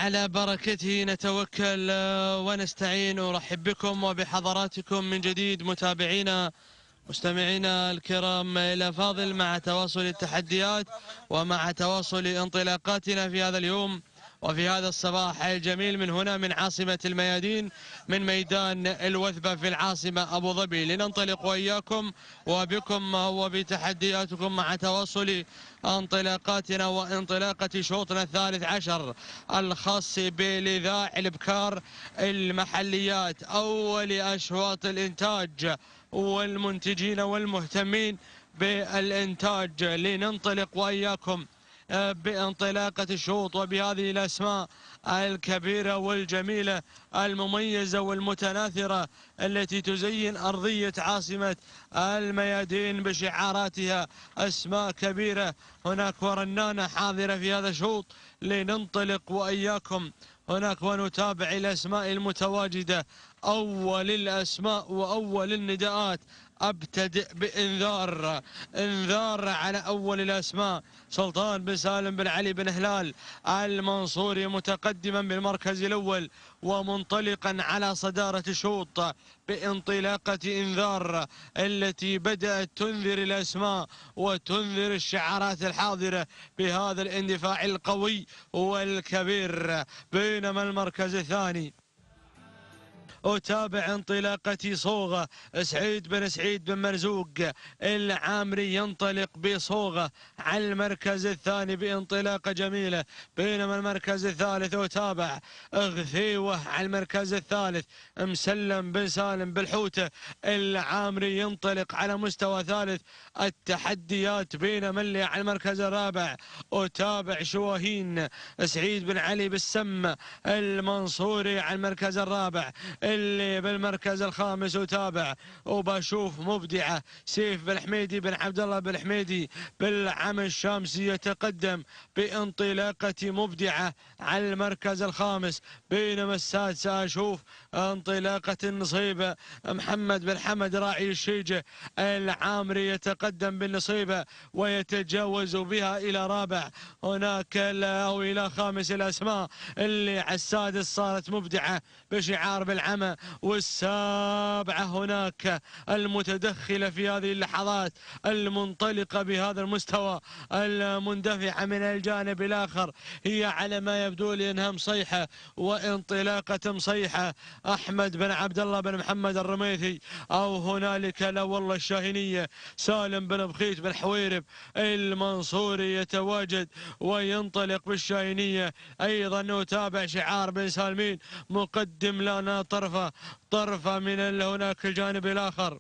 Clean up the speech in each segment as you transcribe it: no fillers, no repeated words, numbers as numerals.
على بركته نتوكل ونستعين. أرحب بكم وبحضراتكم من جديد متابعينا مستمعينا الكرام إلى فاضل مع تواصل التحديات ومع تواصل انطلاقاتنا في هذا اليوم وفي هذا الصباح الجميل من هنا من عاصمة الميادين، من ميدان الوثبة في العاصمة أبو ظبي، لننطلق وإياكم وبكم وبتحدياتكم مع تواصل انطلاقاتنا وانطلاقة شوطنا الثالث عشر الخاص بالإذاع الإبكار المحليات، أول أشواط الإنتاج والمنتجين والمهتمين بالإنتاج. لننطلق وإياكم بانطلاقة الشوط وبهذه الأسماء الكبيرة والجميلة المميزة والمتناثرة التي تزين أرضية عاصمة الميادين بشعاراتها. أسماء كبيرة هناك ورنانة حاضرة في هذا الشوط. لننطلق وإياكم هناك ونتابع الأسماء المتواجدة. أول الأسماء وأول النداءات. أبتدئ بإنذار على أول الأسماء. سلطان بن سالم بن علي بن هلال المنصوري متقدما بالمركز الأول ومنطلقا على صدارة الشوط بانطلاقة إنذار التي بدأت تنذر الأسماء وتنذر الشعارات الحاضرة بهذا الاندفاع القوي والكبير. بينما المركز الثاني أتابع انطلاقة صوغة سعيد بن مرزوق العامري ينطلق بصوغة على المركز الثاني بانطلاقة جميلة. بينما المركز الثالث أتابع غثيوة على المركز الثالث. مسلم بن سالم بالحوتة العامري ينطلق على مستوى ثالث التحديات. بينما اللي على المركز الرابع أتابع شواهين سعيد بن علي بالسم المنصوري على المركز الرابع. اللي بالمركز الخامس أتابع وبشوف مبدعة سيف بن حميدي بن عبد الله بن حميدي بالعم الشامسي يتقدم بانطلاقة مبدعة على المركز الخامس. بينما السادسة أشوف انطلاقة النصيبة محمد بن حمد راعي الشيجة العامري يتقدم بالنصيبة ويتجاوز بها إلى رابع هناك أو إلى خامس الأسماء. اللي على السادس صارت مبدعة بشعار بالعمى. والسابعة هناك المتدخلة في هذه اللحظات المنطلقة بهذا المستوى المندفعة من الجانب الآخر هي على ما يبدو لي أنها مصيحة وانطلاقة مصيحة أحمد بن عبد الله بن محمد الرميثي، أو هنالك لا والله الشاهينية سالم بن بخيت بن حويرب المنصوري يتواجد وينطلق بالشاهينية. أيضا نتابع شعار بن سالمين مقدم لنا طرفة من هناك الجانب الآخر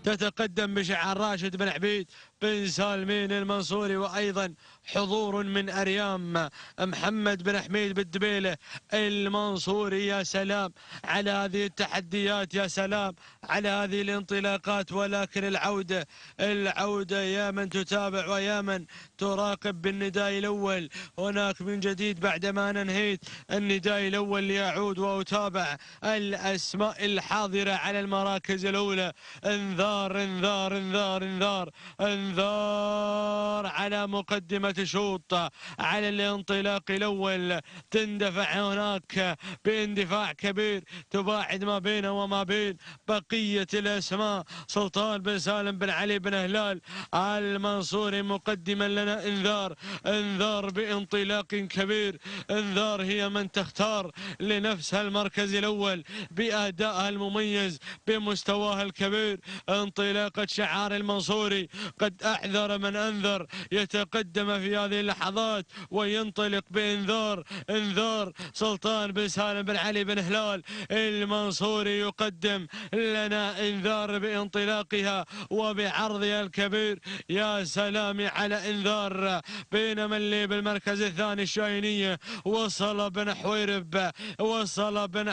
تتقدم بشعار راشد بن عبيد بن سالمين المنصوري. وأيضا حضور من أريام محمد بن حميد بالدبيلة المنصوري. يا سلام على هذه التحديات، يا سلام على هذه الانطلاقات. ولكن العودة يا من تتابع ويا من تراقب بالنداء الأول هناك من جديد. بعدما ننهيت النداء الأول ليعود وأتابع الأسماء الحاضرة على المراكز الأولى. انذار انذار انذار انذار انذار على مقدمة شوط على الانطلاق الأول. تندفع هناك باندفاع كبير تباعد ما بينه وما بين بقية الأسماء. سلطان بن سالم بن علي بن هلال المنصوري مقدما لنا انذار بانطلاق كبير. انذار هي من تختار لنفسها المركز الأول بأدائها المميز بمستواها الكبير. انطلاقة شعار المنصوري قد أعذر من أنذر يتقدم في هذه اللحظات وينطلق انذار سلطان بن سالم بن علي بن هلال المنصوري يقدم لنا انذار بانطلاقها وبعرضها الكبير. يا سلام على انذار. بينما اللي بالمركز الثاني الشاهينية وصل بن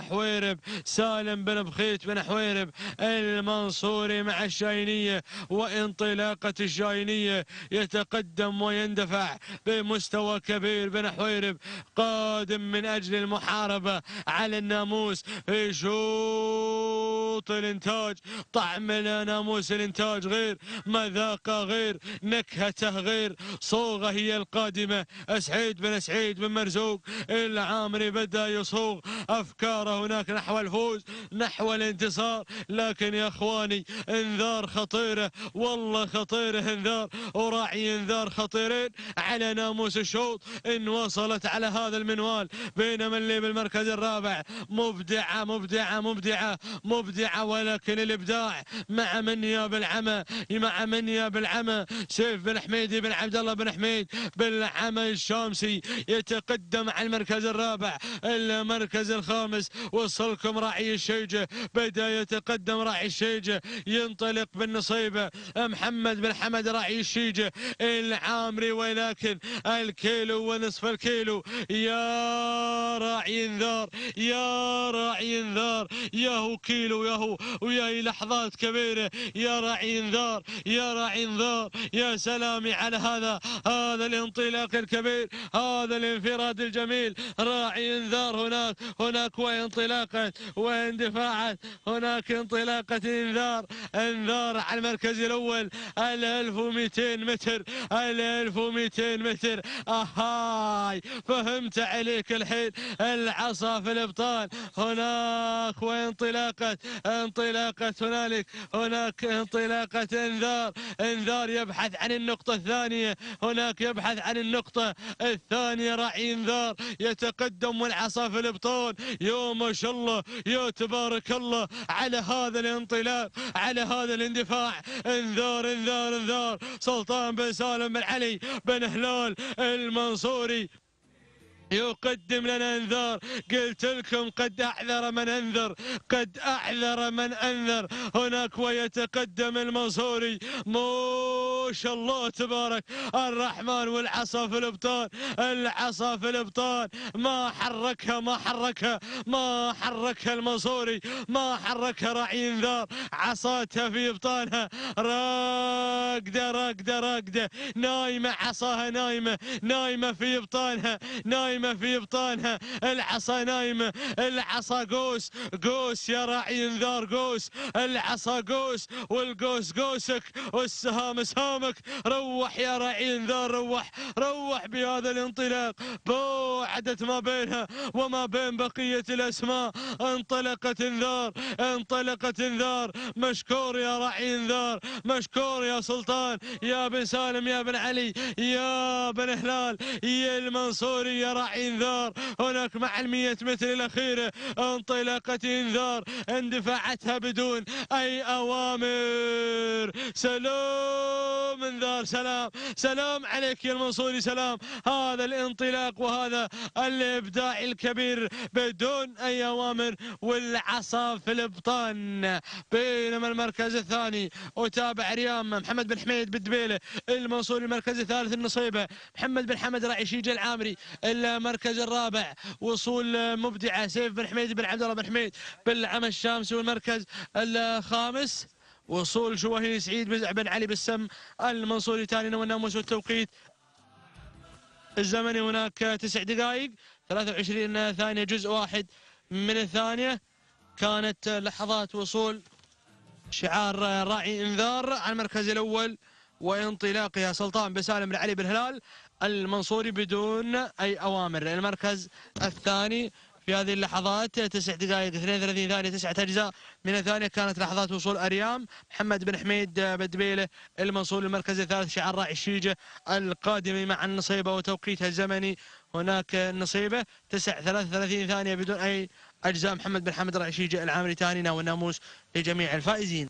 حويرب سالم بن بخيت بن حويرب المنصوري مع الشاهينية وانطلاقة الشاينية يتقدم ويندفع بمستوى كبير. بن حويرب قادم من أجل المحاربة على الناموس في شوط الإنتاج. طعم ناموس الإنتاج غير، مذاقه غير، نكهته غير. صوغة هي القادمة. سعيد بن مرزوق العامري بدأ يصوغ أفكاره هناك نحو الفوز، نحو الانتصار. لكن يا اخواني انذار خطيرة، والله خطيرة انذار، وراعي انذار خطيرين على ناموس الشوط ان وصلت على هذا المنوال. بينما اللي بالمركز الرابع مبدعة مبدعة مبدعة مبدعة، ولكن الابداع مع من يا بالعمى، مع من يا بالعمى. سيف بن حميدي بن عبد الله بن حميد بالعمى الشامسي يتقدم على المركز الرابع. المركز الخامس وصلكم راعي الشيجة، بدأ يتقدم راعي الشيجة، ينطلق بالنصيبة محمد بن حمد راعي الشيجة العامري، ولكن الكيلو ونصف الكيلو. يا راعي انذار، يا راعي انذار، ياهو كيلو ياهو، ويا لحظات كبيرة. يا راعي انذار، يا راعي انذار. يا سلامي على هذا الانطلاق الكبير، هذا الانفراد الجميل. راعي انذار هناك وانطلاقا واندفاعا، هناك انطلاقة انذار على المركز الاول. 1200 متر، 1200 متر. اهاي فهمت عليك الحين. العصا في الابطال هناك، وانطلاقة هناك انطلاقة انذار يبحث عن النقطة الثانية، هناك يبحث عن النقطة الثانية. راعي انذار يتقدم والعصا في الابطال. يا ما شاء الله، يا تبارك الله على هذا الانطلاق، على هذا الاندفاع. انذار سلطان بن سالم بن علي بن هلال المنصوري يقدم لنا انذار. قلت لكم قد اعذر من انذر، قد اعذر من انذر. هناك ويتقدم المنصوري، ما شاء الله تبارك الرحمن، والعصا في الابطال، العصا في الابطال. ما حركها المنصوري، ما حركها راعي انذار. عصاتها في ابطالها راقده نايمه، عصاها نايمه في ابطالها، في ابطالها. العصا نايمه، العصا قوس يا راعي انذار، قوس. العصا قوس، والقوس قوسك، والسهام سهامك. روح يا راعي انذار، روح بهذا الانطلاق. بعدت ما بينها وما بين بقيه الاسماء. انطلقت انذار. مشكور يا راعي انذار، مشكور يا سلطان، يا بن سالم، يا بن علي، يا بن هلال، يا المنصوري، يا راعي انذار. هناك مع 100 متر الاخيره انطلاقه انذار، اندفاعتها بدون اي اوامر. سلام انذار، سلام عليك يا المنصوري، سلام. هذا الانطلاق وهذا الابداع الكبير بدون اي اوامر، والعصا في الابطان. بينما المركز الثاني وتابع ريام محمد بن حميد بالدبيله، المنصوري المركز الثالث النصيبه محمد بن حمد راعي شيجه العامري. المركز الرابع وصول مبدعه سيف بن حميد بن عبد الله بن حميد بالعمى الشامسي. والمركز الخامس وصول شواهين سعيد بن علي بالسم المنصوري ثاني. والناموس والتوقيت الزمني هناك 9 دقائق 23 ثانية جزء واحد من الثانية. كانت لحظات وصول شعار راعي انذار على المركز الاول وانطلاقها سلطان بن سالم بن علي بن هلال المنصوري بدون اي اوامر. المركز الثاني في هذه اللحظات 9 دقائق 32 ثانية 9 أجزاء من الثانية. كانت لحظات وصول أريام محمد بن حميد بدبيله المنصوري. المركز الثالث شعار راعي الشيجة القادم مع النصيبة وتوقيتها الزمني هناك النصيبة 33 ثانية بدون أي أجزاء. محمد بن حمد راعي الشيجة العامري ثاني والناموس لجميع الفائزين.